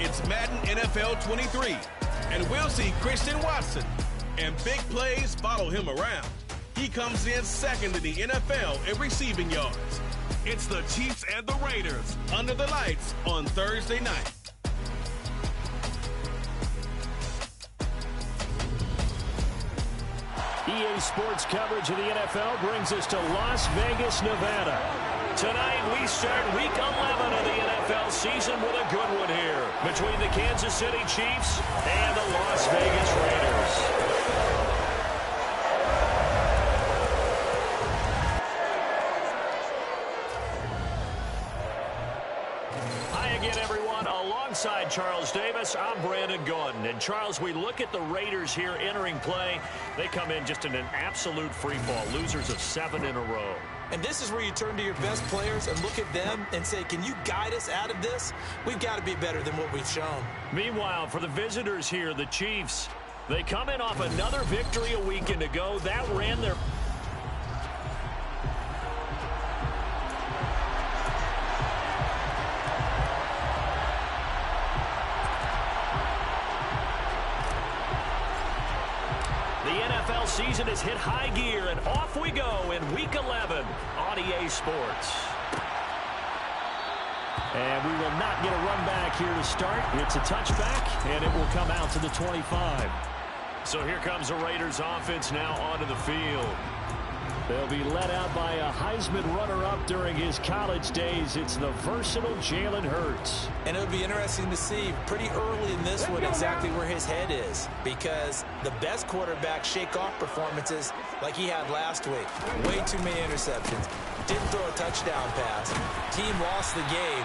It's Madden NFL 23, and we'll see Christian Watson. And big plays follow him around. He comes in second in the NFL in receiving yards. It's the Chiefs and the Raiders under the lights on Thursday night. EA Sports coverage of the NFL brings us to Las Vegas, Nevada. Tonight we start week 11 of the NFL season with a good one here between the Kansas City Chiefs and the Las Vegas Raiders. Alongside Charles Davis, I'm Brandon Gordon. And Charles, we look at the Raiders here entering play. They come in just in an absolute free fall, losers of 7 in a row. And this is where you turn to your best players and look at them and say, can you guide us out of this? We've got to be better than what we've shown. Meanwhile, for the visitors here, the Chiefs, they come in off another victory a weekend ago. That ran their... season has hit high gear, and off we go in Week 11 on EA Sports. And we will not get a run back here to start. It's a touchback, and it will come out to the 25. So here comes the Raiders offense now onto the field. They'll be led out by a Heisman runner-up during his college days. It's the versatile Jalen Hurts. And it'll be interesting to see pretty early in this one exactly where his head is, because the best quarterbacks shake off performances like he had last week. Way too many interceptions. Didn't throw a touchdown pass. Team lost the game.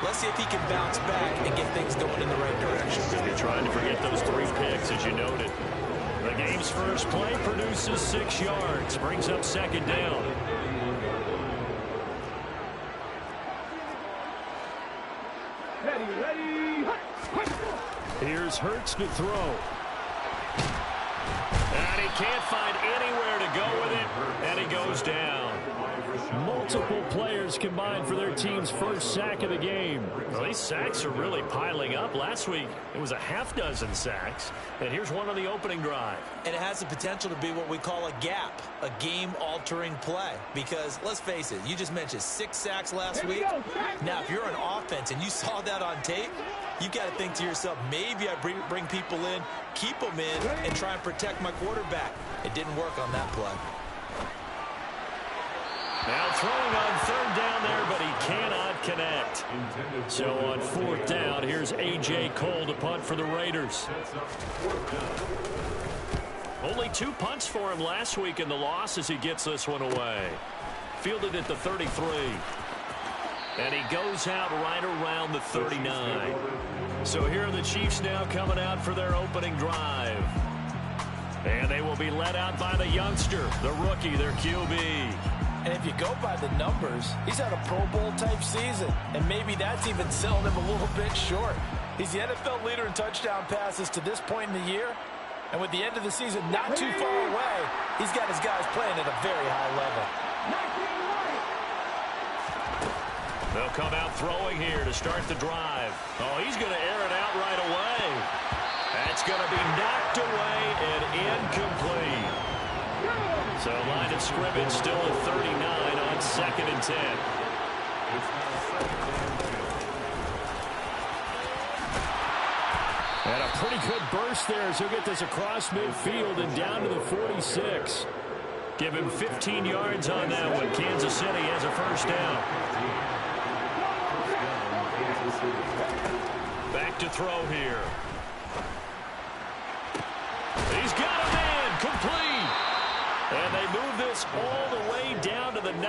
Let's see if he can bounce back and get things going in the right direction. You're trying to forget those 3 picks, as you noted. The game's first play produces 6 yards, brings up second down. Here's Hurts to throw. And he can't find anywhere to go with it, and he goes down. Multiple players combined for their team's first sack of the game. Well, these sacks are really piling up. Last week, it was a half-dozen sacks. And here's one on the opening drive. And it has the potential to be what we call a gap, a game-altering play. Because, let's face it, you just mentioned 6 sacks last week. Now, if you're an offense and you saw that on tape, you got to think to yourself, maybe I bring people in, keep them in, and try and protect my quarterback. It didn't work on that play. Now throwing on third down there, but he cannot connect. So on 4th down, here's A.J. Cole to punt for the Raiders. Only 2 punts for him last week in the loss as he gets this one away. Fielded at the 33. And he goes out right around the 39. So here are the Chiefs now coming out for their opening drive. And they will be led out by the youngster, the rookie, their QB. And if you go by the numbers, he's had a Pro Bowl-type season. And maybe that's even selling him a little bit short. He's the NFL leader in touchdown passes to this point in the year. And with the end of the season not too far away, he's got his guys playing at a very high level. They'll come out throwing here to start the drive. Oh, he's going to air it out right away. That's going to be knocked away and incomplete. So line of scrimmage still at 39 on 2nd and 10. And a pretty good burst there as he'll get this across midfield and down to the 46. Give him 15 yards on that one. Kansas City has a first down. Back to throw here. He's got him in. Complete. And they move this all the way down to the 9.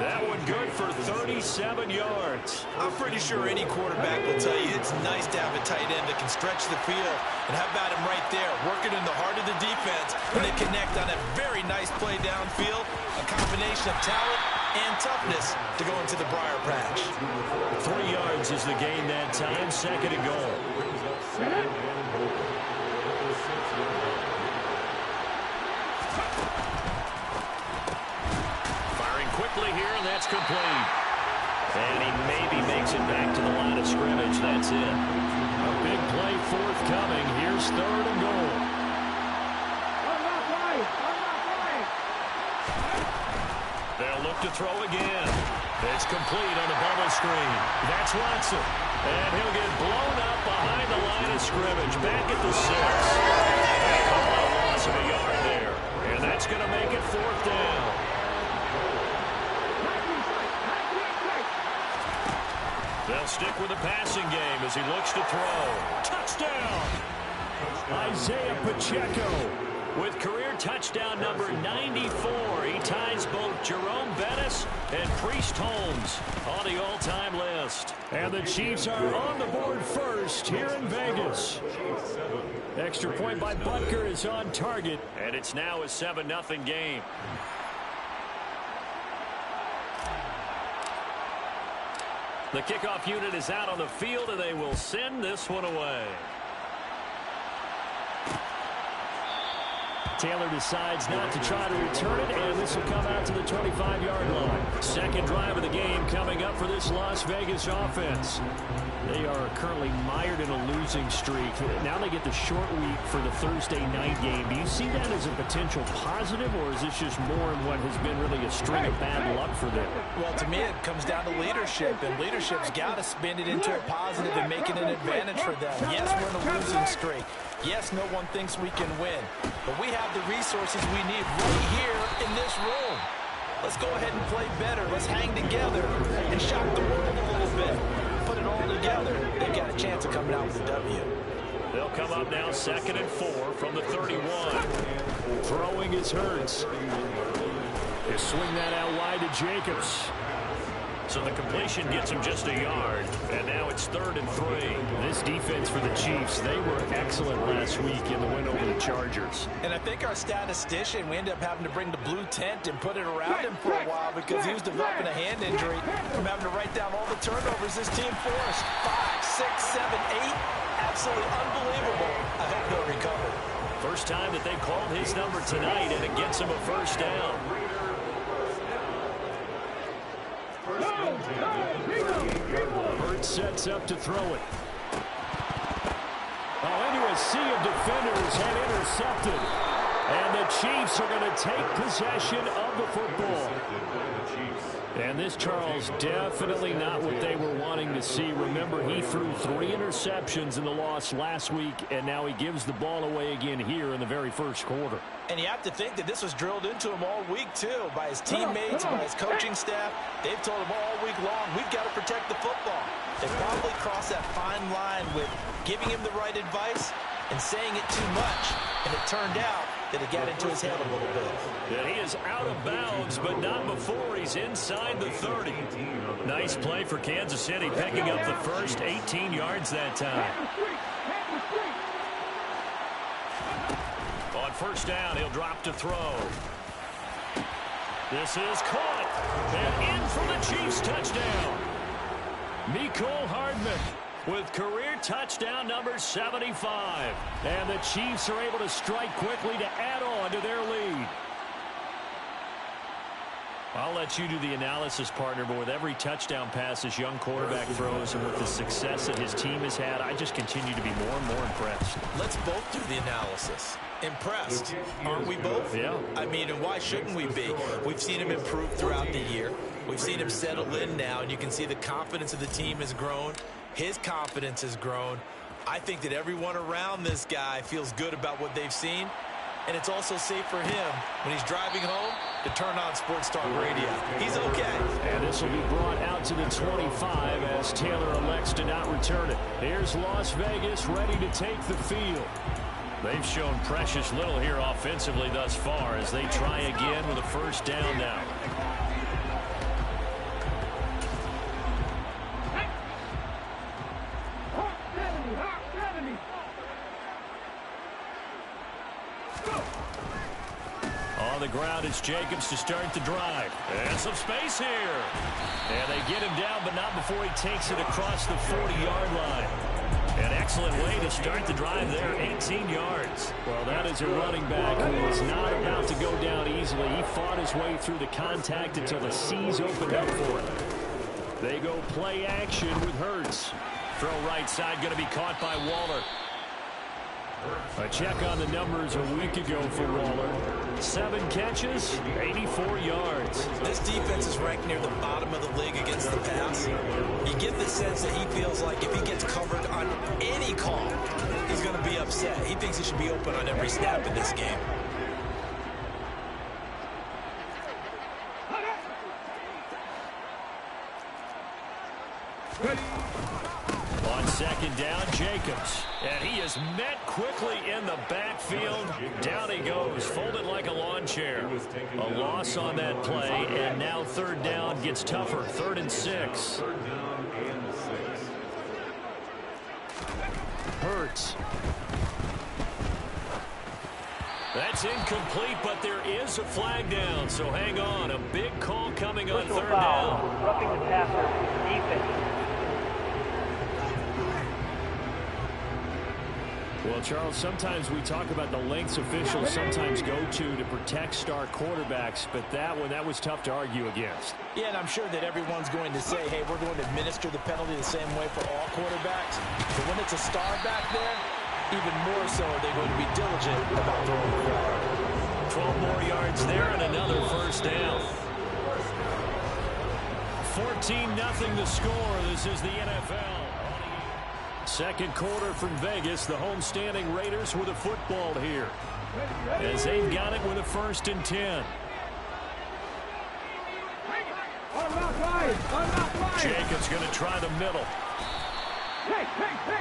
That one good for 37 yards. I'm pretty sure any quarterback will tell you it's nice to have a tight end that can stretch the field. And how about him right there, working in the heart of the defense, and they connect on a very nice play downfield, a combination of talent and toughness to go into the briar patch. 3 yards is the gain that time, 2nd and goal. Quickly here, and that's complete. And he maybe makes it back to the line of scrimmage. That's it. A big play forthcoming. Here's 3rd and goal. They'll look to throw again. It's complete on the bubble screen. That's Watson. And he'll get blown up behind the line of scrimmage. Back at the 6. Call out a loss of a yard there. And that's going to make it 4th down. They'll stick with the passing game as he looks to throw. Touchdown! Isaiah Pacheco with career touchdown number 94. He ties both Jerome Bettis and Priest Holmes on the all-time list. And the Chiefs are on the board first here in Vegas. Extra point by Butker is on target. And it's now a 7-0 game. The kickoff unit is out on the field, and they will send this one away. Taylor decides not to try to return it, and this will come out to the 25-yard line. Second drive of the game coming up for this Las Vegas offense. They are currently mired in a losing streak. Now they get the short week for the Thursday night game. Do you see that as a potential positive, or is this just more in what has been really a string of bad luck for them? Well, to me, it comes down to leadership, and leadership's got to spin it into a positive and make it an advantage for them. Yes, we're in a losing streak. Yes, no one thinks we can win, but we have the resources we need right here in this room. Let's go ahead and play better. Let's hang together and shock the world a little bit. Put it all together. They've got a chance of coming out with a W. They'll come up now 2nd and 4 from the 31. Throwing is Hurts. They swing that out wide to Jacobs. So the completion gets him just a yard, and now it's 3rd and 3. This defense for the Chiefs, they were excellent last week in the win over the Chargers. And I think our statistician, we ended up having to bring the blue tent and put it around him for a while because he was developing a hand injury from having to write down all the turnovers this team forced. 5, 6, 7, 8. Absolutely unbelievable. I hope he'll recover. First time that they called his number tonight, and it gets him a first down. Hurts sets up to throw it. Into a sea of defenders and intercepted. And the Chiefs are going to take possession of the football. And this, Charles, definitely not what they were wanting to see. Remember, he threw 3 interceptions in the loss last week, and now he gives the ball away again here in the very first quarter. And you have to think that this was drilled into him all week, too, by his teammates, by his coaching staff. They've told him all week long, we've got to protect the football. They probably crossed that fine line with giving him the right advice and saying it too much. And it turned out that it got into his head a little bit. Yeah, he is out of bounds, but not before he's inside the 30. Nice play for Kansas City, picking up the first 18 yards that time. On first down, he'll drop to throw. This is caught. And in for the Chiefs touchdown. Mecole Hardman with career touchdown number 75. And the Chiefs are able to strike quickly to add on to their lead. I'll let you do the analysis, partner, but with every touchdown pass this young quarterback throws and with the success that his team has had, I just continue to be more and more impressed. Let's both do the analysis. Impressed. Aren't we both? Yeah. I mean, and why shouldn't we be? We've seen him improve throughout the year. We've seen him settle in now, and you can see the confidence of the team has grown. His confidence has grown. I think that everyone around this guy feels good about what they've seen, and it's also safe for him when he's driving home to turn on Sports Talk Radio. He's okay. And this will be brought out to the 25 as Taylor elects to not return it. Here's Las Vegas ready to take the field. They've shown precious little here offensively thus far as they try again with a first down now. On the ground, it's Jacobs to start the drive. And some space here. And they get him down, but not before he takes it across the 40-yard line. An excellent way to start the drive there, 18 yards. Well, that is a running back who is not about to go down easily. He fought his way through the contact until the C's opened up for him. They go play action with Hurts. Throw right side going to be caught by Waller. A check on the numbers a week ago for Waller. 7 catches, 84 yards. This defense is ranked near the bottom of the league against the pass. You get the sense that he feels like if he gets covered on any call, he's going to be upset. He thinks he should be open on every snap in this game. On second down, Jacobs. And he is met quickly in the backfield. Down he goes, folded like a lawn chair. A loss on that play, and now third down gets tougher. 3rd and 6. Hurts. That's incomplete, but there is a flag down, so hang on. A big call coming on third down. Roughing the passer, defense. Well, Charles, sometimes we talk about the lengths officials sometimes go to protect star quarterbacks, but that was tough to argue against. Yeah, and I'm sure that everyone's going to say, hey, we're going to administer the penalty the same way for all quarterbacks. But when it's a star back there, even more so are they going to be diligent about throwing the flag. 12 more yards there and another first down. 14-0 the score. This is the NFL. Second quarter from Vegas. The homestanding Raiders with a football here, as they've got it with a 1st and 10. Jacobs going to try the middle.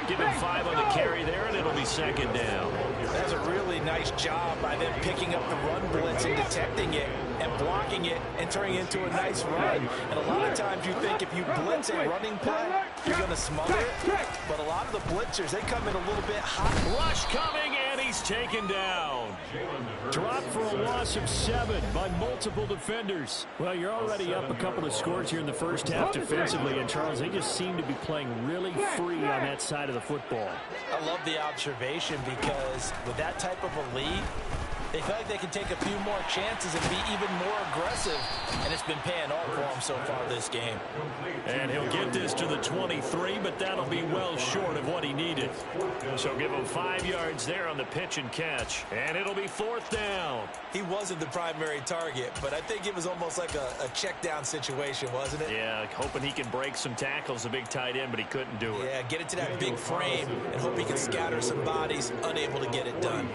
Give him 5 on the carry there, and it'll be 2nd down. That's a really nice job by them picking up the run blitz and detecting it and blocking it and turning it into a nice run. And a lot of times you think if you blitz a running play, you're going to smother it. But a lot of the blitzers, they come in a little bit hot. Rush coming, and he's taken down. Dropped for a loss of 7 by multiple defenders. Well, you're already up a couple of scores here in the first half defensively, and Charles, they just seem to be playing really free on that side of the football. I love the observation because with that type of a lead, they feel like they can take a few more chances and be even more aggressive, and it's been paying off for them so far this game. And he'll get this to the 23, but that'll be well short of what he needed. So give him 5 yards there on the pitch and catch, and it'll be 4th down. He wasn't the primary target, but I think it was almost like a check down situation, wasn't it? Yeah, hoping he can break some tackles, a big tight end, but he couldn't do it. Yeah, get it to that big frame and hope he can scatter some bodies, unable to get it done.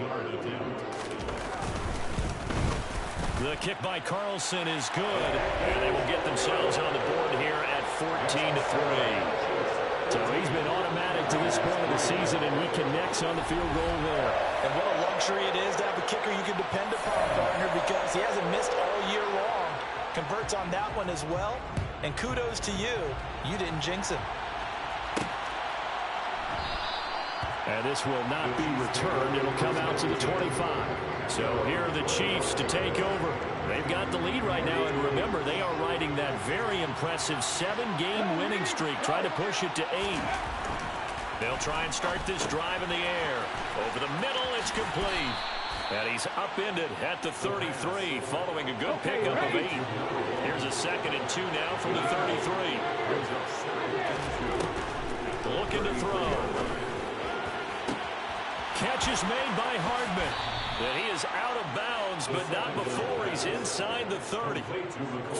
The kick by Carlson is good, and they will get themselves on the board here at 14-3. So he's been automatic to this point of the season, and he connects on the field goal there. And what a luxury it is to have a kicker you can depend upon, partner, because he hasn't missed all year long. Converts on that one as well, and kudos to you. You didn't jinx him. And this will not be returned. It'll come out to the 25. So here are the Chiefs to take over. They've got the lead right now, and remember, they are riding that very impressive 7-game winning streak, trying to push it to 8. They'll try and start this drive in the air. Over the middle, it's complete. And he's upended at the 33, following a good pickup of 8. Here's a 2nd and 2 now from the 33. Looking to throw. Catch is made by Hardman. And he is out of bounds, but not before he's inside the 30.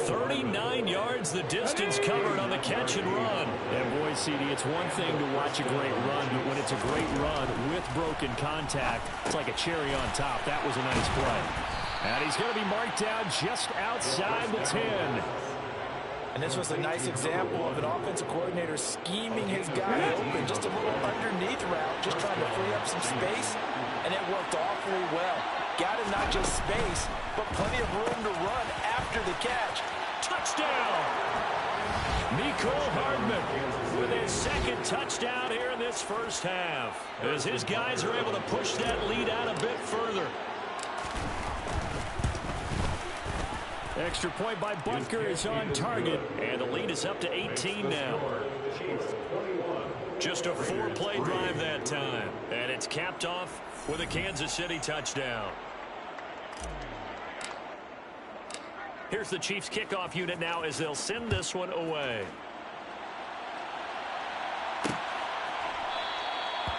39 yards the distance covered on the catch and run. And boy, CD, it's one thing to watch a great run, but when it's a great run with broken contact, it's like a cherry on top. That was a nice play. And he's going to be marked down just outside the 10. And this was a nice example of an offensive coordinator scheming his guy open, just a little underneath route, just trying to free up some space, and it worked awfully well. Got him not just space, but plenty of room to run after the catch. Touchdown! Mecole Hardman with his 2nd touchdown here in this first half, as his guys are able to push that lead out a bit further. Extra point by Butker is on target, and the lead is up to 18 now. Just a 4-play drive that time, and it's capped off with a Kansas City touchdown. Here's the Chiefs kickoff unit now as they'll send this one away.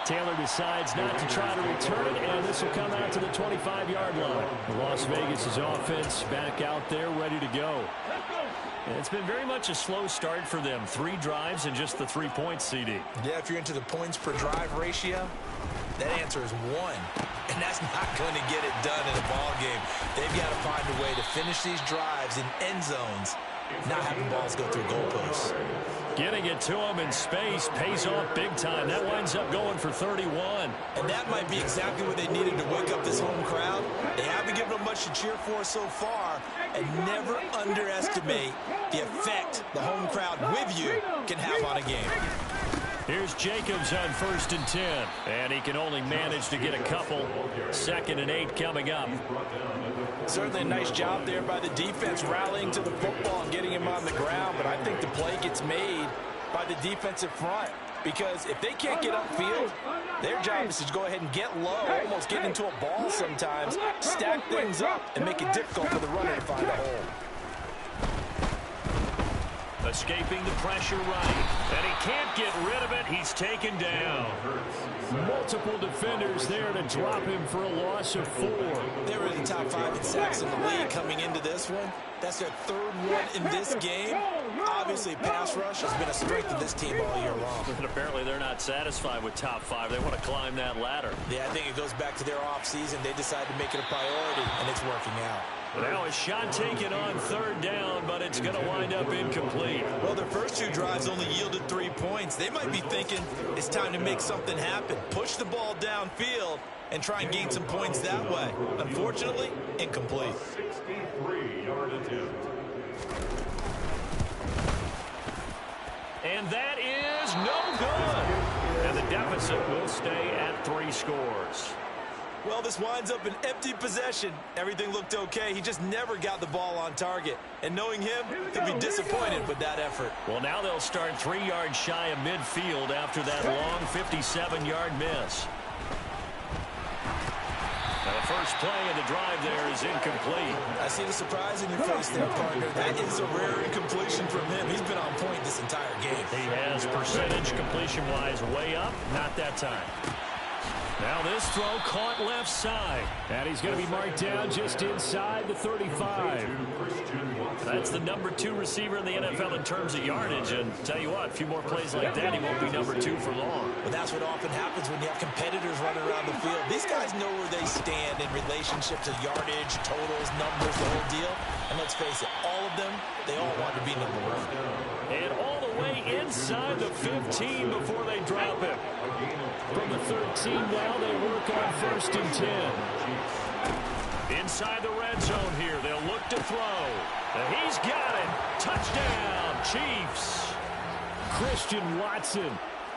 Taylor decides not to try to return it, and this will come out to the 25-yard line. The Las Vegas' offense back out there ready to go. And it's been very much a slow start for them. 3 drives and just the 3 points, CD. Yeah, if you're into the points per drive ratio, that answer is 1. And that's not going to get it done in a ball game. They've got to find a way to finish these drives in end zones, not having balls go through goalposts. Getting it to him in space pays off big time. That winds up going for 31. And that might be exactly what they needed to wake up this home crowd. They haven't given them much to cheer for so far. And never underestimate the effect the home crowd with you can have on a game. Here's Jacobs on 1st and 10. And he can only manage to get a couple. 2nd and 8 coming up. Certainly a nice job there by the defense rallying to the football and getting him on the ground. But I think the play gets made by the defensive front. Because if they can't get upfield, their job is to go ahead and get low, almost get into a ball sometimes, stack things up, and make it difficult for the runner to find a hole. Escaping the pressure right. And he can't get rid of it. He's taken down. Multiple defenders there to drop him for a loss of 4. They were in the top 5 in sacks in the league coming into this one. That's their 3rd one in this game. Obviously, pass rush has been a strength of this team all year long. And apparently they're not satisfied with top 5. They want to climb that ladder. Yeah, I think it goes back to their offseason. They decided to make it a priority, and it's working out. Now a shot taken on 3rd down, but it's going to wind up incomplete. Well, their first 2 drives only yielded 3 points. They might be thinking it's time to make something happen. Push the ball downfield and try and gain some points that way. Unfortunately, incomplete. 63-yard attempt. And that is no good. And the deficit will stay at 3 scores. Well, this winds up an empty possession. Everything looked okay. He just never got the ball on target. And knowing him, he'll be disappointed with that effort. Well, now they'll start 3 yards shy of midfield after that long 57-yard miss. Now, the first play of the drive there is incomplete. I see the surprise in your face there, partner. That is a rare incompletion from him. He's been on point this entire game. He has percentage completion-wise way up. Not that time. Now this throw caught left side. And he's going to be marked down just inside the 35. That's the number 2 receiver in the NFL in terms of yardage. And tell you what, a few more plays like that, he won't be number 2 for long. But that's what often happens when you have competitors running around the field. These guys know where they stand in relationship to yardage, totals, numbers, the whole deal. And let's face it, all of them, they all want to be number 1. And all the way inside the 15 before they drop it. From the 13 now, they work on 1st and 10. Inside the red zone here, they'll look to throw. And he's got it. Touchdown, Chiefs. Christian Watson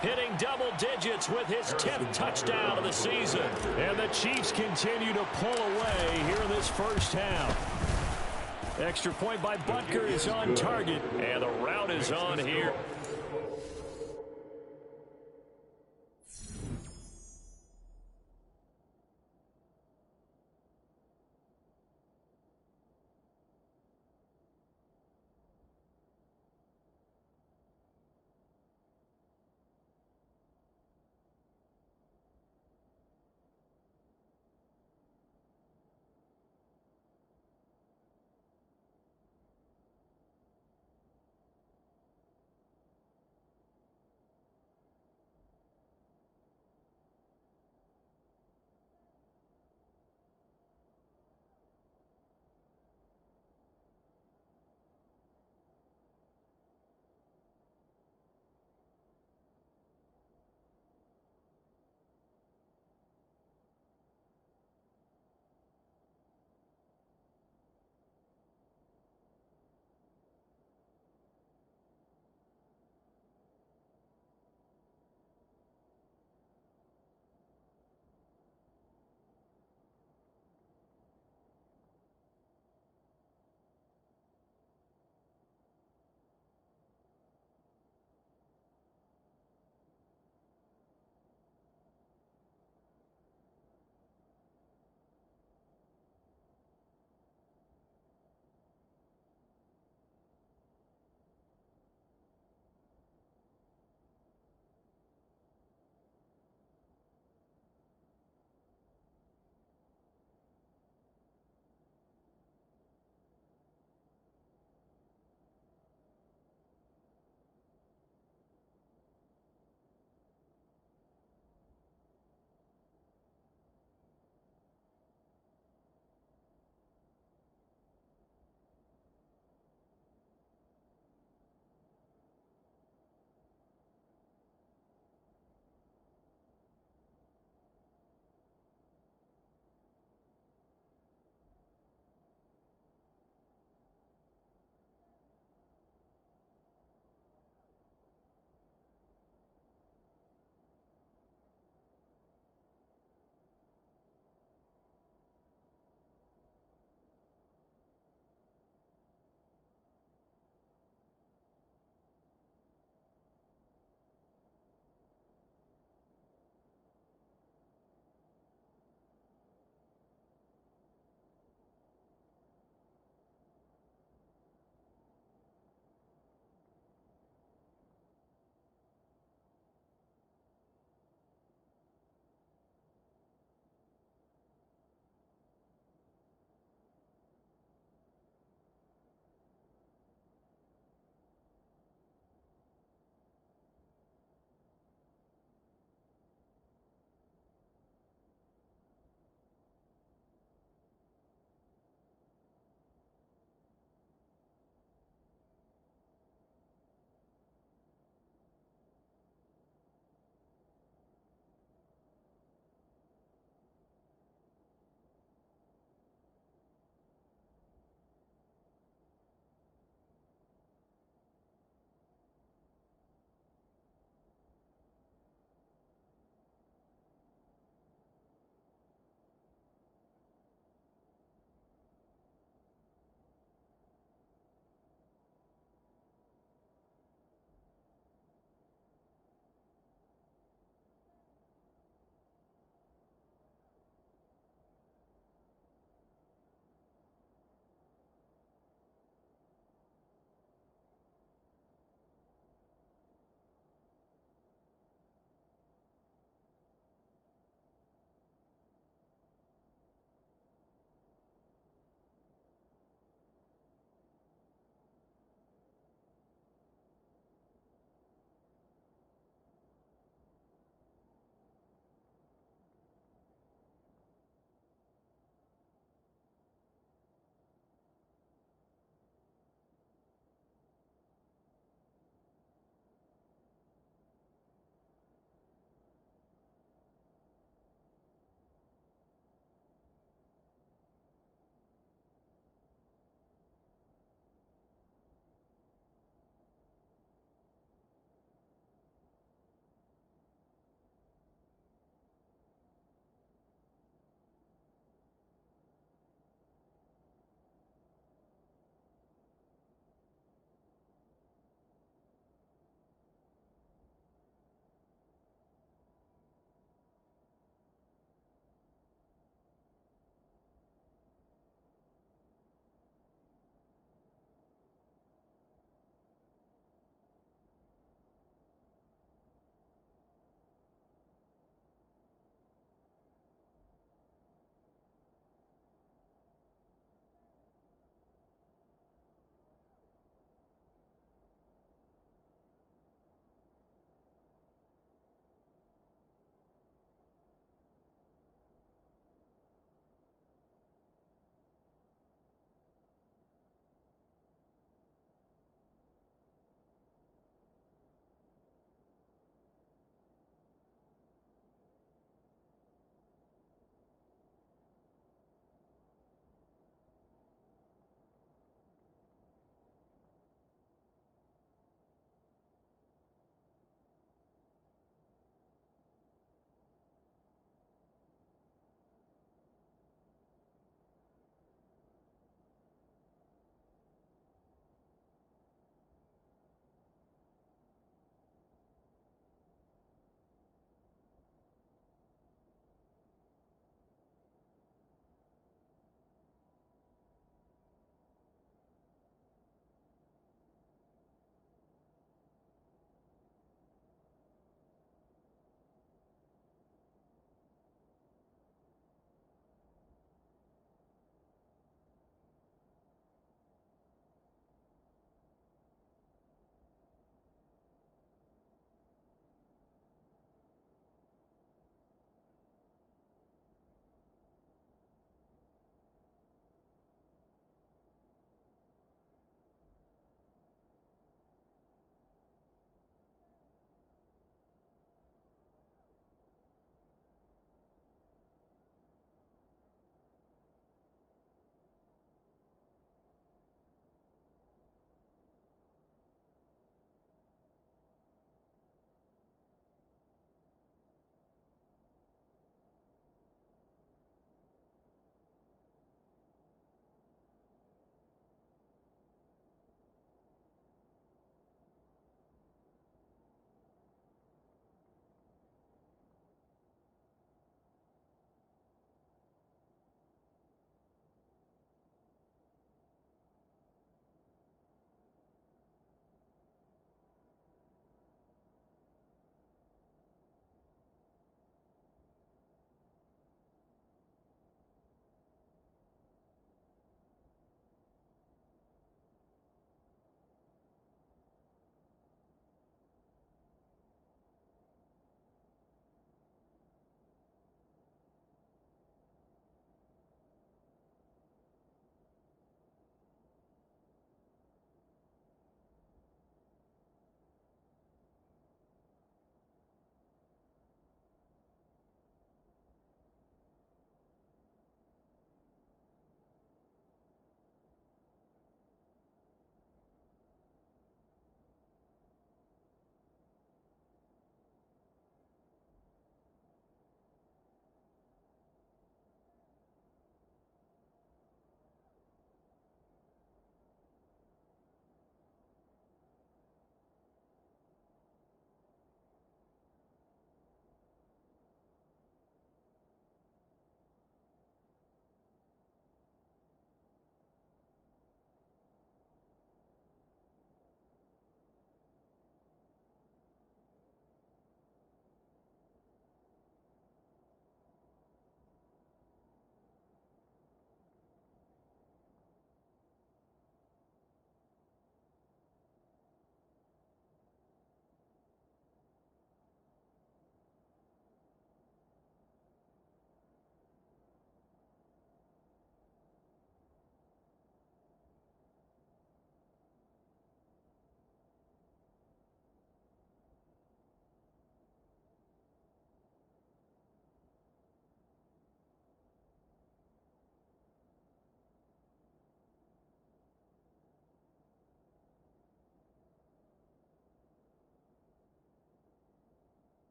hitting double digits with his 10th touchdown of the season. And the Chiefs continue to pull away here in this first half. Extra point by Butker is on target. And the route is on here.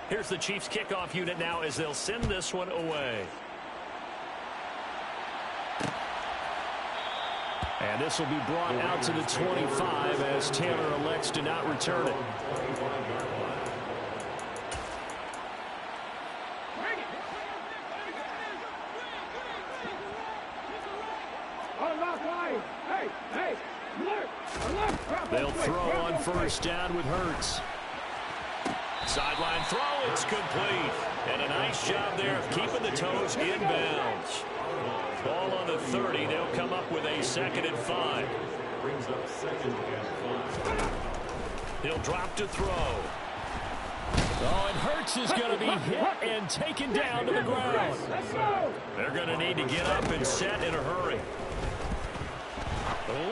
Here's the Chiefs kickoff unit now as they'll send this one away. And this will be brought out to the 25 as Taylor elects to not return it. They'll throw on first down with Hurts. Sideline throw, it's complete. And a nice job there of keeping the toes inbounds. Ball on the 30. They'll come up with a 2nd and 5. He'll drop to throw. Oh, and Hurts is going to be hit and taken down to the ground. They're going to need to get up and set in a hurry.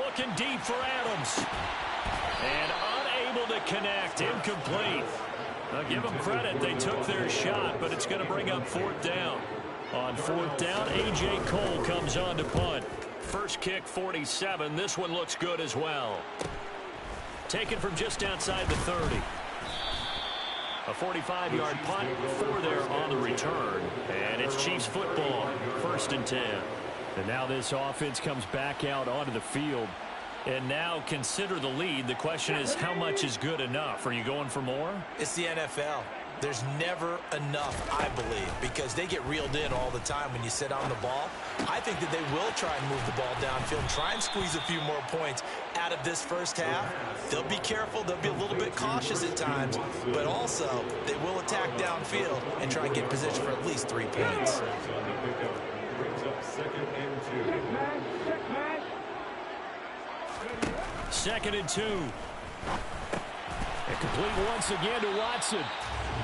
Looking deep for Adams. And unable to connect. Incomplete. I'll give them credit. They took their shot, but it's going to bring up 4th down. On 4th down, A.J. Cole comes on to punt. First kick, 47. This one looks good as well. Taken from just outside the 30. A 45-yard punt, 4 there on the return. And it's Chiefs football, 1st and 10. And now this offense comes back out onto the field. And now consider the lead. The question is, how much is good enough? Are you going for more? It's the NFL. There's never enough, I believe, because they get reeled in all the time when you sit on the ball. I think that they will try and move the ball downfield and try and squeeze a few more points out of this first half. They'll be careful. They'll be a little bit cautious at times, but also they will attack downfield and try and get position for at least 3 points. 2nd and 2. And complete once again to Watson.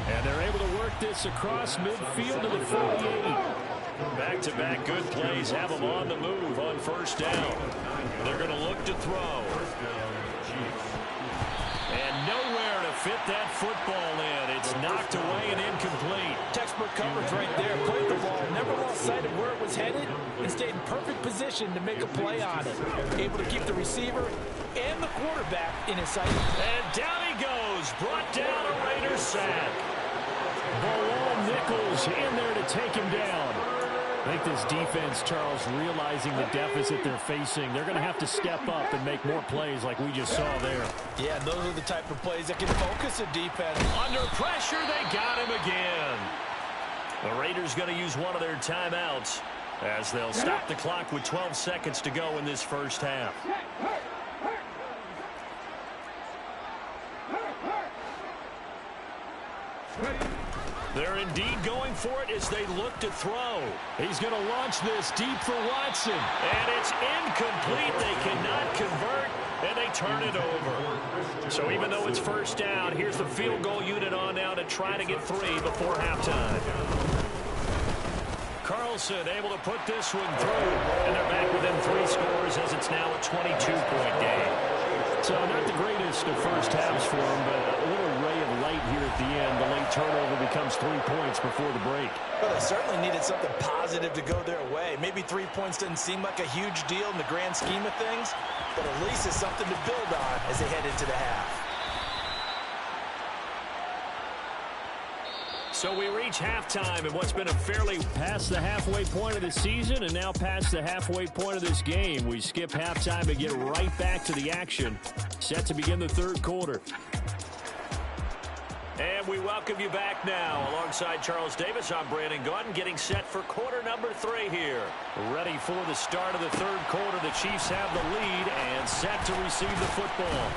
And they're able to work this across midfield to the 48. Back-to-back good plays have them on the move on first down. They're going to look to throw. And nowhere to fit that football in. It's knocked away and incomplete. Textbook coverage right there. Played the ball, never lost sight of where it was headed, and stayed in perfect position to make a play on it. Able to keep the receiver and the quarterback in his sight. And down he goes. Brought down a Raiders sack. Balon Nichols in there to take him down. I think this defense, Charles, realizing the deficit they're facing, they're going to have to step up and make more plays like we just saw there. Yeah, those are the type of plays that can focus a defense. Under pressure, they got him again. The Raiders going to use one of their timeouts as they'll stop the clock with 12 seconds to go in this first half. They're indeed going for it as they look to throw. He's going to launch this deep for Watson. And it's incomplete. They cannot convert, and they turn it over. So even though it's first down, here's the field goal unit on now to try to get 3 before halftime. Carlson able to put this one through. And they're back within 3 scores as it's now a 22-point game. So not the greatest of first halves for them, but a little ray of light here at the end. The late turnover becomes 3 points before the break. Well, they certainly needed something positive to go their way. Maybe 3 points doesn't seem like a huge deal in the grand scheme of things, but at least it's something to build on as they head into the half. So we reach halftime in what's been a fairly past the halfway point of the season and now past the halfway point of this game. We skip halftime and get right back to the action. Set to begin the third quarter. And we welcome you back now. Alongside Charles Davis, I'm Brandon Gordon, getting set for quarter number 3 here. Ready for the start of the third quarter. The Chiefs have the lead and set to receive the football.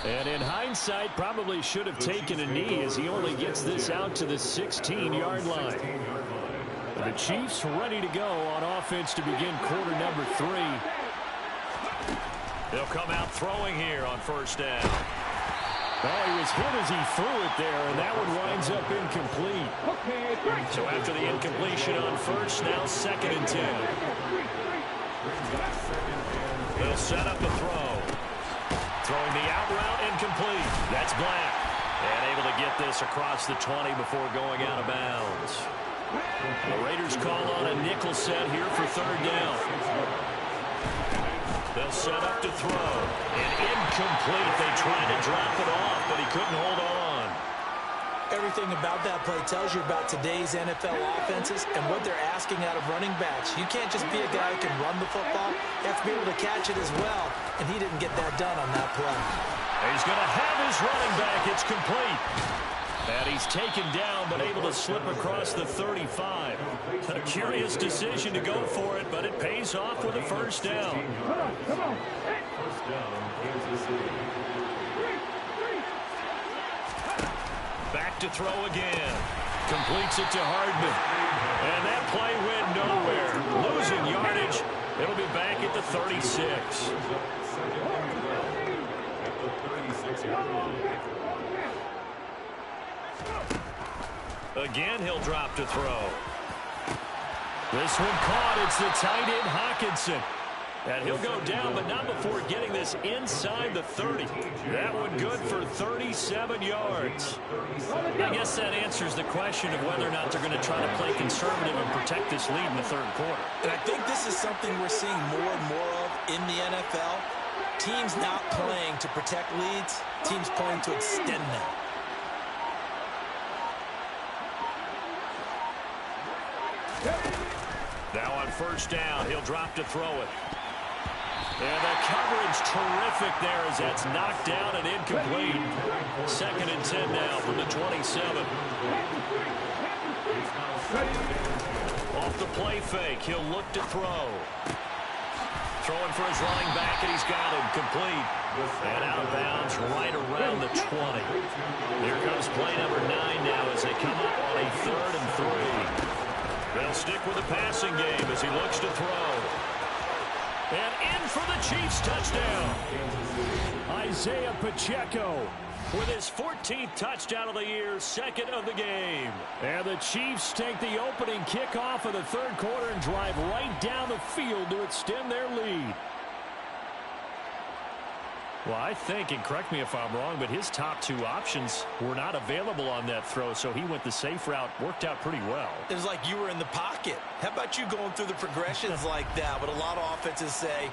And in hindsight, probably should have taken a knee as he only gets this out to the 16-yard line. The Chiefs ready to go on offense to begin quarter number 3. They'll come out throwing here on first down. Oh, he was hit as he threw it there, and that one winds up incomplete. So after the incompletion on first, now 2nd and 10. They'll set up a throw. Throwing the out route, incomplete. That's Black. And able to get this across the 20 before going out of bounds. The Raiders call on a nickel set here for third down. They'll set up to throw. And incomplete. They tried to drop it off, but he couldn't hold on. Everything about that play tells you about today's NFL offenses and what they're asking out of running backs. You can't just be a guy who can run the football. You have to be able to catch it as well, and he didn't get that done on that play. He's going to have his running back. It's complete. And he's taken down, but able to slip across the 35. A curious decision to go for it, but it pays off with a first down. Come on. Back to throw again. Completes it to Hardman. And that play went nowhere. Losing yardage. It'll be back at the 36. Again, he'll drop to throw. This one caught. It's the tight end, Hawkinson. And he'll go down, but not before getting this inside the 30. That one good for 37 yards. I guess that answers the question of whether or not they're going to try to play conservative and protect this lead in the third quarter. And I think this is something we're seeing more and more of in the NFL. Teams not playing to protect leads, teams playing to extend them. Now on first down, he'll drop to throw it. And the coverage terrific there as that's knocked down and incomplete. 2nd and 10 now from the 27. Off the play fake, he'll look to throw. Throwing for his running back, and he's got him complete. And out of bounds right around the 20. Here comes play number 9 now as they come up on a 3rd and 3. They'll stick with the passing game as he looks to throw. And in for the Chiefs touchdown. Isaiah Pacheco with his 14th touchdown of the year, 2nd of the game. And the Chiefs take the opening kickoff of the third quarter and drive right down the field to extend their lead. Well, I think, and correct me if I'm wrong, but his top 2 options were not available on that throw, so he went the safe route, worked out pretty well. It was like you were in the pocket. How about you going through the progressions like that? But a lot of offenses say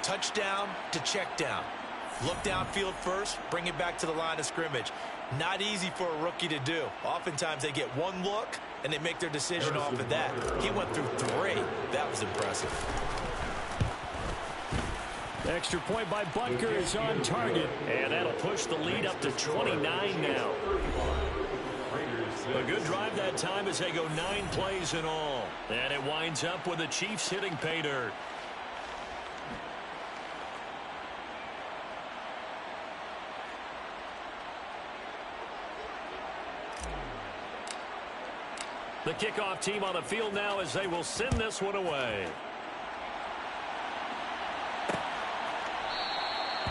touchdown to check down. Look downfield first, bring it back to the line of scrimmage. Not easy for a rookie to do. Oftentimes they get one look, and they make their decision off of that. He went through 3. That was impressive. Extra point by Butker is on target, and that'll push the lead up to 29 now. A good drive that time as they go 9 plays in all. And it winds up with the Chiefs hitting pay dirt. The kickoff team on the field now as they will send this one away.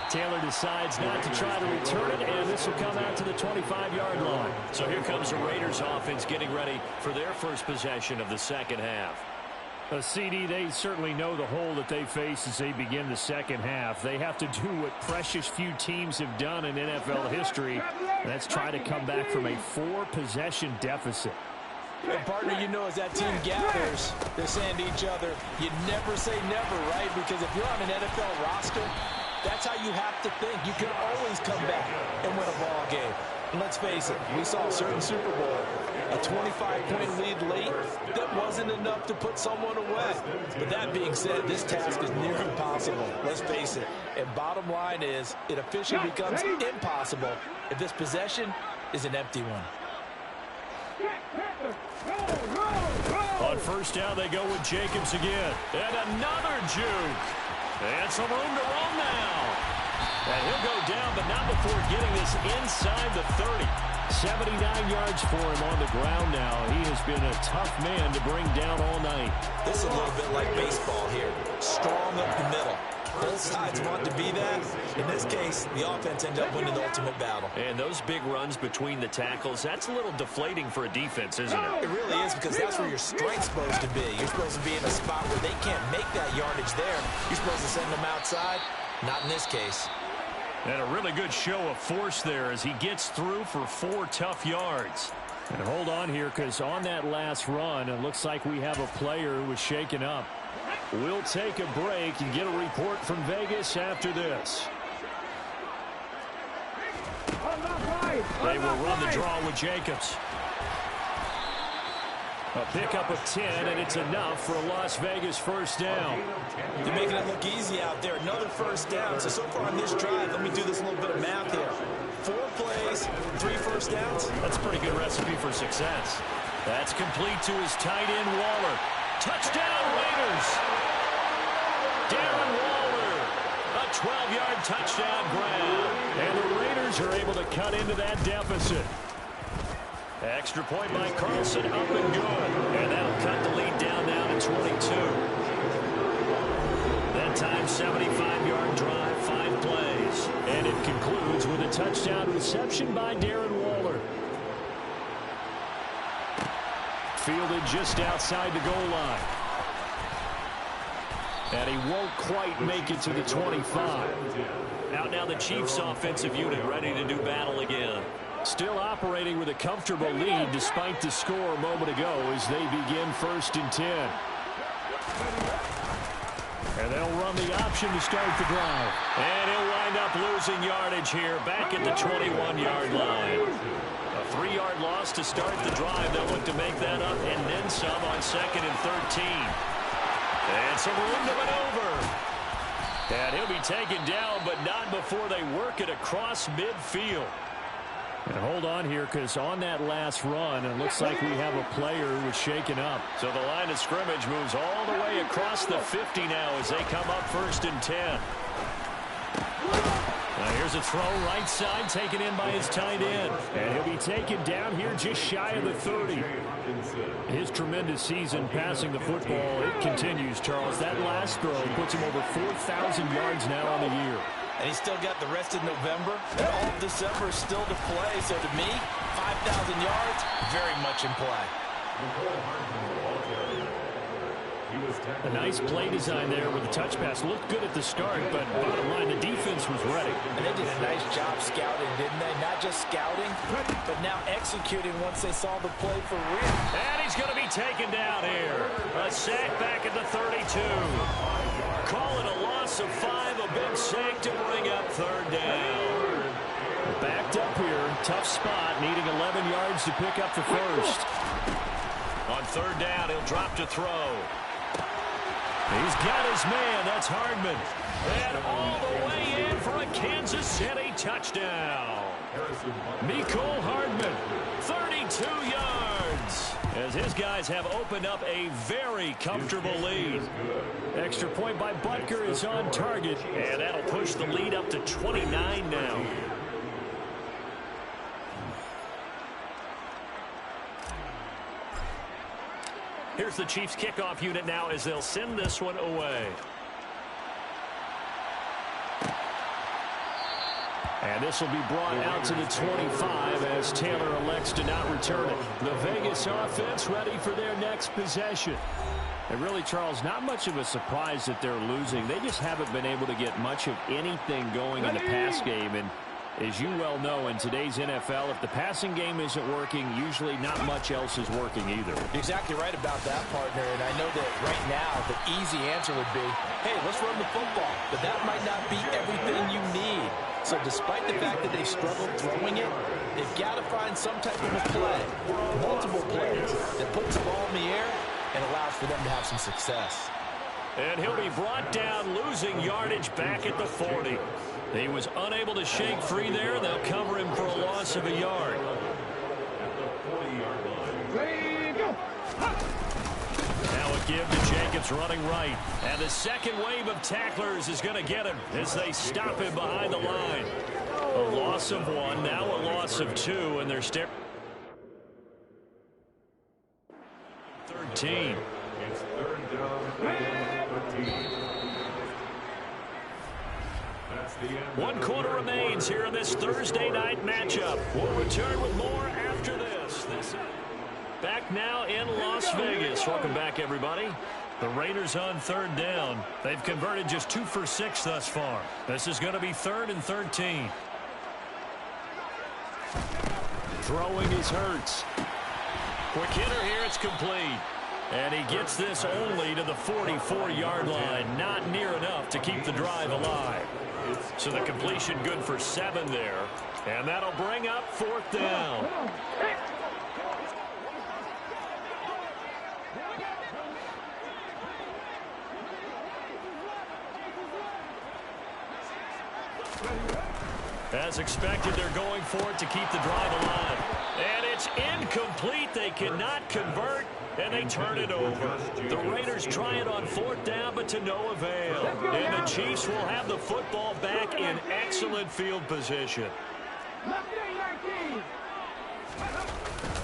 Taylor decides not to try to return it, and this will come out to the 25-yard line. So here comes the Raiders offense getting ready for their first possession of the second half. CD, they certainly know the hole that they face as they begin the second half. They have to do what precious few teams have done in NFL history. That's try to come back from a 4-possession deficit. And partner, you know, as that team gathers, they're saying to each other, you never say never, right? Because if you're on an NFL roster, that's how you have to think. You can always come back and win a ball game. And let's face it, we saw a certain Super Bowl, a 25-point lead late, that wasn't enough to put someone away. But that being said, this task is near impossible. Let's face it. And bottom line is, it officially becomes impossible if this possession is an empty one. On first down, they go with Jacobs again. And another juke. And some room to roam now. And he'll go down, but not before getting this inside the 30. 79 yards for him on the ground now. He has been a tough man to bring down all night. This is a little bit like baseball here. Strong up the middle. Both sides want to be that. In this case, the offense ended up winning the ultimate battle. And those big runs between the tackles, that's a little deflating for a defense, isn't it? It really is, because that's where your strength's supposed to be. You're supposed to be in a spot where they can't make that yardage there. You're supposed to send them outside. Not in this case. And a really good show of force there as he gets through for 4 tough yards. And hold on here, because on that last run, it looks like we have a player who was shaken up. We'll take a break and get a report from Vegas after this. They will run the draw with Jacobs. A pickup of 10, and it's enough for a Las Vegas first down. They're making it look easy out there. Another first down. So far on this drive, let me do this little bit of math here. 4 plays, 3 first downs. That's a pretty good recipe for success. That's complete to his tight end, Waller. Touchdown, Raiders! Darren Waller, a 12-yard touchdown grab. And the Raiders are able to cut into that deficit. Extra point by Carlson, up and good. And that'll cut the lead down now to 22. That time, 75-yard drive, 5 plays. And it concludes with a touchdown reception by Darren Waller. Fielded just outside the goal line. And he won't quite make it to the 25. Out now the Chiefs offensive unit ready to do battle again. Still operating with a comfortable lead despite the score a moment ago as they begin 1st and 10. And they'll run the option to start the drive. And he'll wind up losing yardage here back at the 21-yard line. A 3-yard loss to start the drive. They'll look to make that up and then some on 2nd and 13. And some room to maneuver. And he'll be taken down, but not before they work it across midfield. And hold on here, because on that last run, it looks like we have a player who was shaken up. So the line of scrimmage moves all the way across the 50 now as they come up 1st and 10. Now here's a throw right side taken in by his tight end. And he'll be taken down here just shy of the 30. His tremendous season passing the football, it continues, Charles. That last throw puts him over 4,000 yards now on the year. And he's still got the rest of November and all of December still to play. So to me, 5,000 yards, very much in play. A nice play design there with the touch pass. Looked good at the start, but bottom line, the defense was ready. And they did a nice job scouting, didn't they? Not just scouting, but now executing once they saw the play for real. And he's going to be taken down here. A sack back at the 32. Call it a loss of 5, a big sack to bring up 3rd down. Backed up here, tough spot, needing 11 yards to pick up the first. On 3rd down, he'll drop to throw. He's got his man, that's Hardman. And all the way in for a Kansas City touchdown. Mecole Hardman, 32 yards. As his guys have opened up a very comfortable lead. Extra point by Butker is on target, and that'll push the lead up to 29 now. Here's the Chiefs kickoff unit now as they'll send this one away. And this will be brought out to the 25 as Taylor elects to not return it. The Vegas offense ready for their next possession. And really, Charles, not much of a surprise that they're losing. They just haven't been able to get much of anything going in the pass game. And as you well know, in today's NFL, if the passing game isn't working, usually not much else is working either. You're exactly right about that, partner. And I know that right now the easy answer would be, hey, let's run the football. But that might not be everything you need. So despite the fact that they've struggled throwing it, they've got to find some type of a play, multiple plays, that puts the ball in the air and allows for them to have some success. And he'll be brought down, losing yardage back at the 40. He was unable to shake free there. They'll cover him for a loss of a yard. Now a give to Jacobs running right. And the second wave of tacklers is going to get him as they stop him behind the line. A loss of 1, now a loss of 2, and they're 13. It's 3rd down, 13. 1 quarter remains here in this Thursday night matchup. We'll return with more after this. Back now in Las Vegas. Welcome back, everybody. The Raiders on 3rd down. They've converted just 2 for 6 thus far. This is going to be 3rd and 13. Throwing is Hurts. Quick hitter here, it's complete. And he gets this only to the 44-yard line. Not near enough to keep the drive alive. So the completion good for 7 there. And that'll bring up 4th down. As expected, they're going for it to keep the drive alive. And it's incomplete. They cannot convert, and they turn it over. The Raiders try it on 4th down, but to no avail. And the Chiefs will have the football back in excellent field position.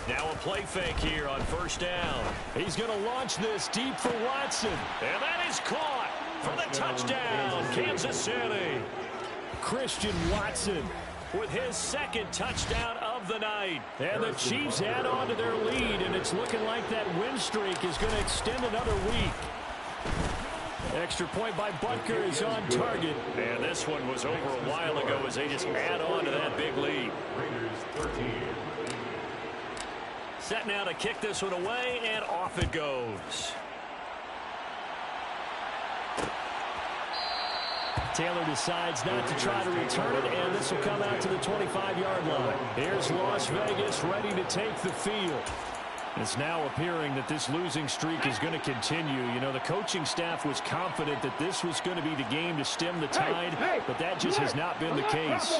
Now a play fake here on 1st down. He's going to launch this deep for Watson. And that is caught for the touchdown, Kansas City. Christian Watson with his 2nd touchdown of the night. And the Chiefs add on to their lead, and it's looking like that win streak is going to extend another week. Extra point by Butker is on target. And this one was over a while ago as they just add on to that big lead. Set now to kick this one away, and off it goes. Taylor decides not to try to return it, and this will come out to the 25-yard line. Here's Las Vegas ready to take the field. It's now appearing that this losing streak is going to continue. You know, the coaching staff was confident that this was going to be the game to stem the tide, but that just has not been the case.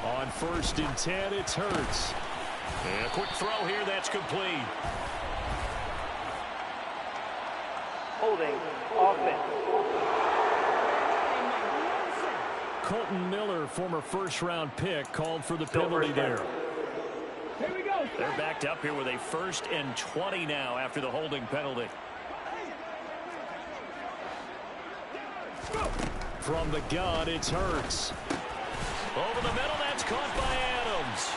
On 1st and 10, it's Hurts. And a quick throw here, that's complete. Holding offense. Colton Miller, former 1st-round pick, called for the penalty there. They're backed up here with a 1st and 20 now after the holding penalty. From the gun, it's Hurts. Over the middle, that's caught by Adams.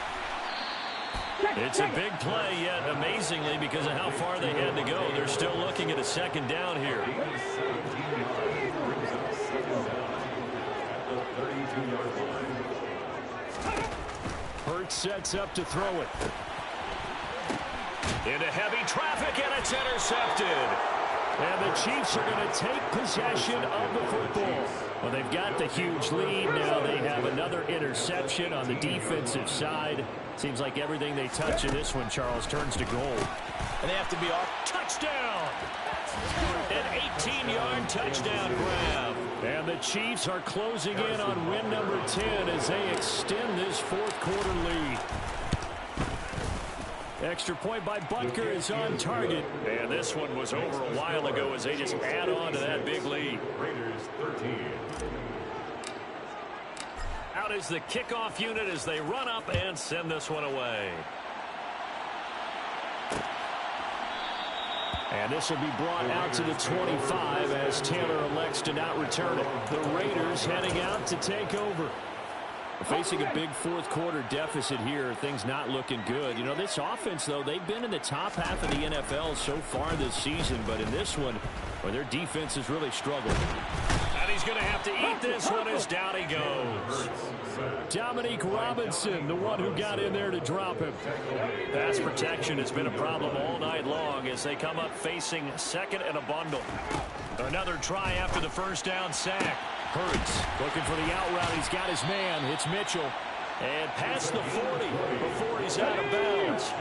It's a big play, yet amazingly, because of how far they had to go, they're still looking at a 2nd down here. Hurts sets up to throw it. Into heavy traffic, and it's intercepted. And the Chiefs are going to take possession of the football. Well, they've got the huge lead. Now they have another interception on the defensive side. Seems like everything they touch in this one, Charles, turns to gold. And they have to be off. Touchdown! An 18-yard touchdown grab. And the Chiefs are closing in on win number 10 as they extend this 4th quarter lead. Extra point by Butker is on target. And this one was over a while ago as they just add on to that big lead. Raiders 13. Out is the kickoff unit as they run up and send this one away. And this will be brought out to the 25 as Taylor elects to not return it. The Raiders heading out to take over. Facing a big 4th quarter deficit here, things not looking good. You know, this offense, though, they've been in the top half of the NFL so far this season, but in this one, well, their defense has really struggled. And he's going to have to eat this one as down he goes. Dominique Robinson, the one who got in there to drop him. Pass protection has been a problem all night long as they come up facing 2nd and a bundle. Another try after the 1st down sack. Hurts looking for the out route. He's got his man. It's Mitchell. And past the 40 before he's out of bounds.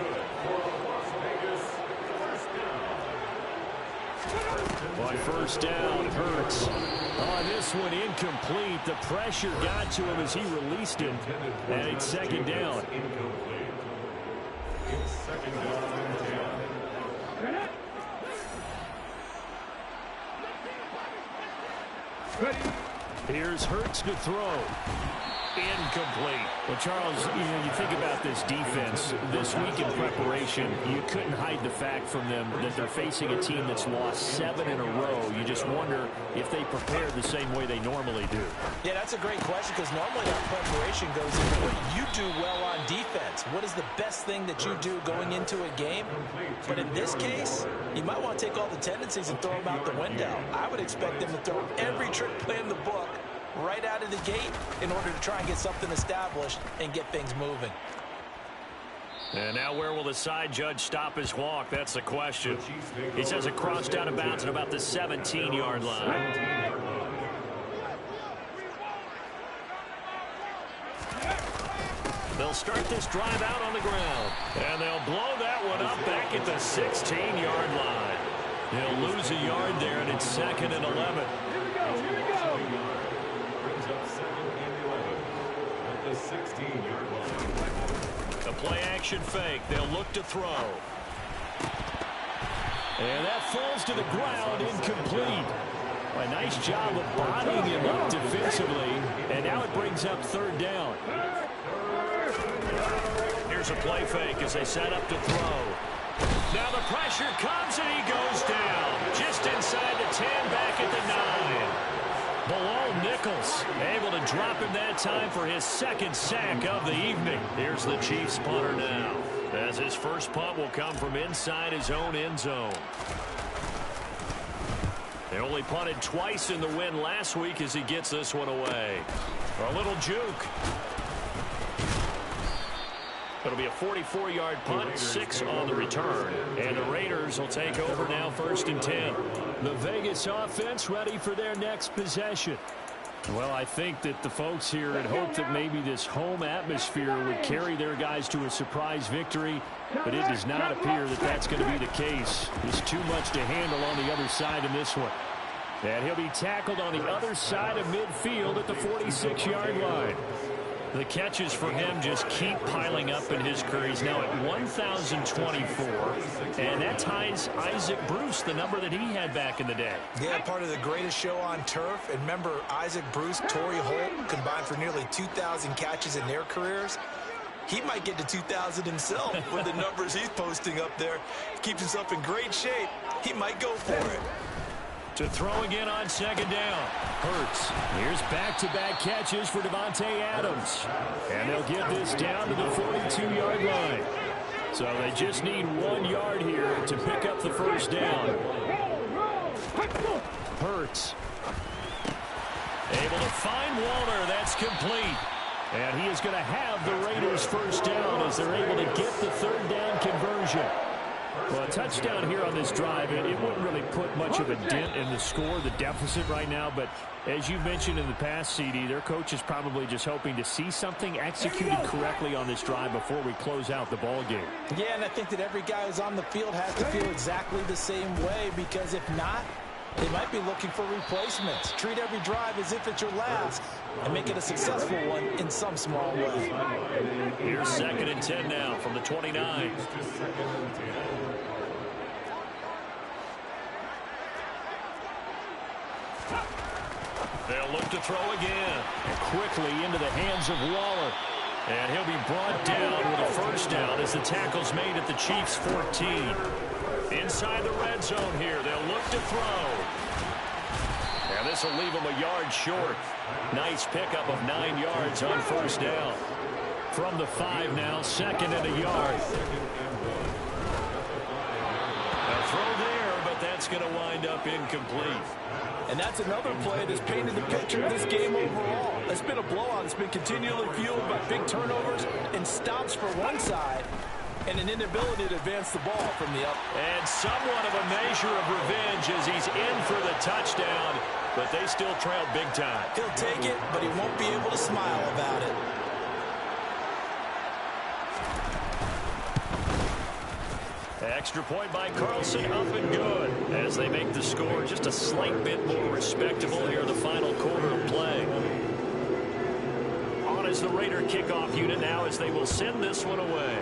On 1st down, Hurts. On this one, incomplete. The pressure got to him as he released him. And it's 2nd down. It's 2nd down. Here's Hurts to throw. Incomplete. Well, Charles, you think about this defense this week in preparation, you couldn't hide the fact from them that they're facing a team that's lost 7 in a row. You just wonder if they prepare the same way they normally do. Yeah, that's a great question because normally that preparation goes into what you do well on defense. What is the best thing that you do going into a game? But in this case, you might want to take all the tendencies and throw them out the window. I would expect them to throw every trick play in the book right out of the gate in order to try and get something established and get things moving. And now where will the side judge stop his walk? That's the question. He says it crossed out of bounds at about the 17-yard line. They'll start this drive out on the ground. And they'll blow that one up back at the 16-yard line. They'll lose a yard there, and it's 2nd and 11. Here we go. Brings up 2nd and 11 at the 16-yard line. A play-action fake. They'll look to throw. And that falls to the ground, incomplete. A nice job of bodying him up defensively. And now it brings up 3rd down. Here's a play fake as they set up to throw. Now the pressure comes and he goes down. Just inside the 10, back at the 9. Below Nichols, able to drop him that time for his 2nd sack of the evening. Here's the Chiefs punter now, as his first punt will come from inside his own end zone. They only punted twice in the win last week as he gets this one away. A little juke. It'll be a 44-yard punt, 6 on the return. And the Raiders will take over now, 1st and 10. The Vegas offense ready for their next possession. Well, I think that the folks here had hoped that maybe this home atmosphere would carry their guys to a surprise victory, but it does not appear that that's going to be the case. There's too much to handle on the other side in this one. And he'll be tackled on the other side of midfield at the 46-yard line. The catches for him just keep piling up in his career. He's now at 1,024, and that ties Isaac Bruce, the number that he had back in the day. Yeah, part of the greatest show on turf. And remember, Isaac Bruce, Torrey Holt combined for nearly 2,000 catches in their careers. He might get to 2,000 himself with the numbers he's posting up there. Keeps himself in great shape. He might go for it. To throw again on 2nd down. Hurts. Here's back-to-back catches for Devontae Adams. And they'll get this down to the 42-yard line. So they just need 1 yard here to pick up the 1st down. Hurts. Able to find Walter. That's complete. And he is going to have the Raiders' 1st down as they're able to get the 3rd down conversion. Well, a touchdown here on this drive, it wouldn't really put much of a dent in the score, the deficit right now. But as you mentioned in the past, CD, their coach is probably just hoping to see something executed correctly on this drive before we close out the ball game. Yeah, and I think that every guy who's on the field has to feel exactly the same way, because if not, they might be looking for replacements. Treat every drive as if it's your last and make it a successful one in some small way. Here's 2nd and 10 now from the 29. They'll look to throw again. And quickly into the hands of Waller. And he'll be brought down with a 1st down as the tackle's made at the Chiefs' 14. Inside the red zone here. They'll look to throw. And this will leave them a yard short. Nice pickup of 9 yards on 1st down. From the 5 now, 2nd and a yard. A throw there, but that's going to wind up incomplete. And that's another play that's painted the picture of this game overall. It's been a blowout. It's been continually fueled by big turnovers and stops for one side and an inability to advance the ball from the up. And somewhat of a measure of revenge as he's in for the touchdown, but they still trail big time. He'll take it, but he won't be able to smile about it. Extra point by Carlson, up and good as they make the score just a slight bit more respectable here in the final quarter of play. On is the Raider kickoff unit now as they will send this one away.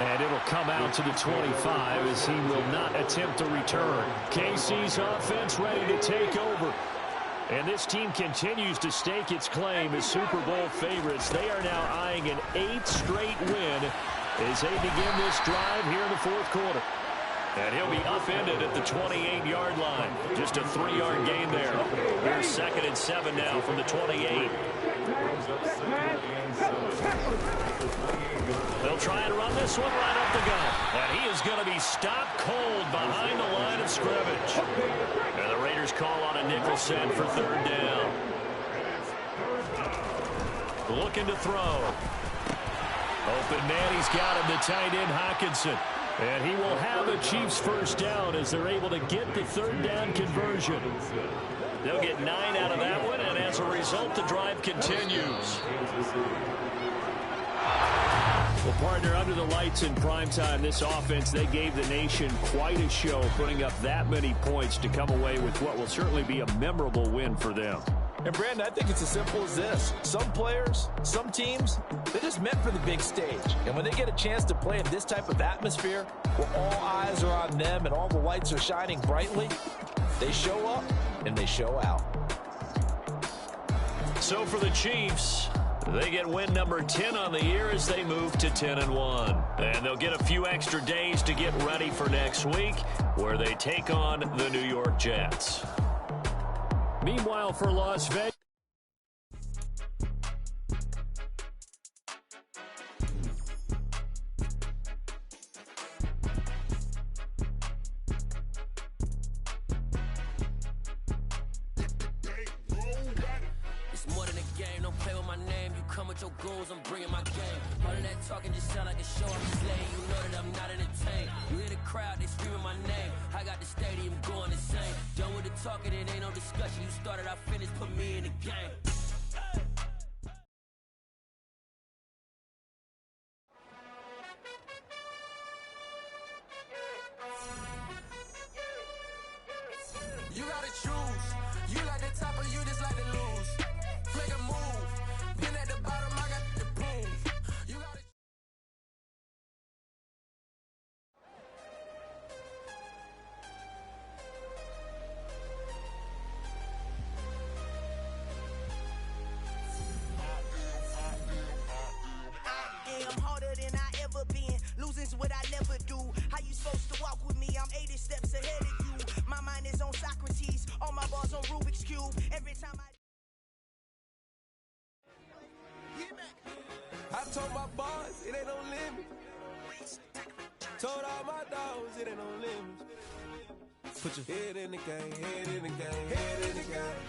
And it'll come out to the 25 as he will not attempt a return. KC's offense ready to take over. And this team continues to stake its claim as Super Bowl favorites. They are now eyeing an 8th straight win as they begin this drive here in the 4th quarter. And he'll be upended at the 28-yard line. Just a 3-yard gain there. Here's 2nd and 7 now from the 28. They'll try and run this one right up the gut. And he is going to be stopped cold behind the line of scrimmage. And the Raiders call on a nickel set for 3rd down. Looking to throw. Open man, he's got him, the tight end Hockenson. And he will have a Chiefs 1st down as they're able to get the 3rd down conversion. They'll get 9 out of that one, and as a result, the drive continues. Well, partner, under the lights in primetime, this offense, they gave the nation quite a show, putting up that many points to come away with what will certainly be a memorable win for them. And, Brandon, I think it's as simple as this. Some players, some teams, they're just meant for the big stage. And when they get a chance to play in this type of atmosphere, where all eyes are on them and all the lights are shining brightly, they show up and they show out. So for the Chiefs, they get win number 10 on the year as they move to 10-1. And they'll get a few extra days to get ready for next week, where they take on the New York Jets. Meanwhile, for Las Vegas, your goals, I'm bringing my game. All of that talking just sound like a show. I'm just letting you know that I'm not entertained. You hear the crowd, they screaming my name. I got the stadium going insane. Done with the talking, it ain't no discussion. You started, I finished, put me in the game. You gotta choose. You like the top or you just like to lose. Make a move. Pin at the bottom, I got the proof. You gotta. I'm harder than I ever been. Losing's what I never do. How you supposed to walk with me? I'm 80 steps ahead of you. My mind is on Socrates. All my bars on Rubik's Cube. Every time I told my boys it ain't no limit. Told all my dogs it ain't no limit. Put your head in the game, head in the game, head in the game.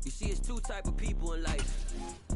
You see, it's two type of people in life.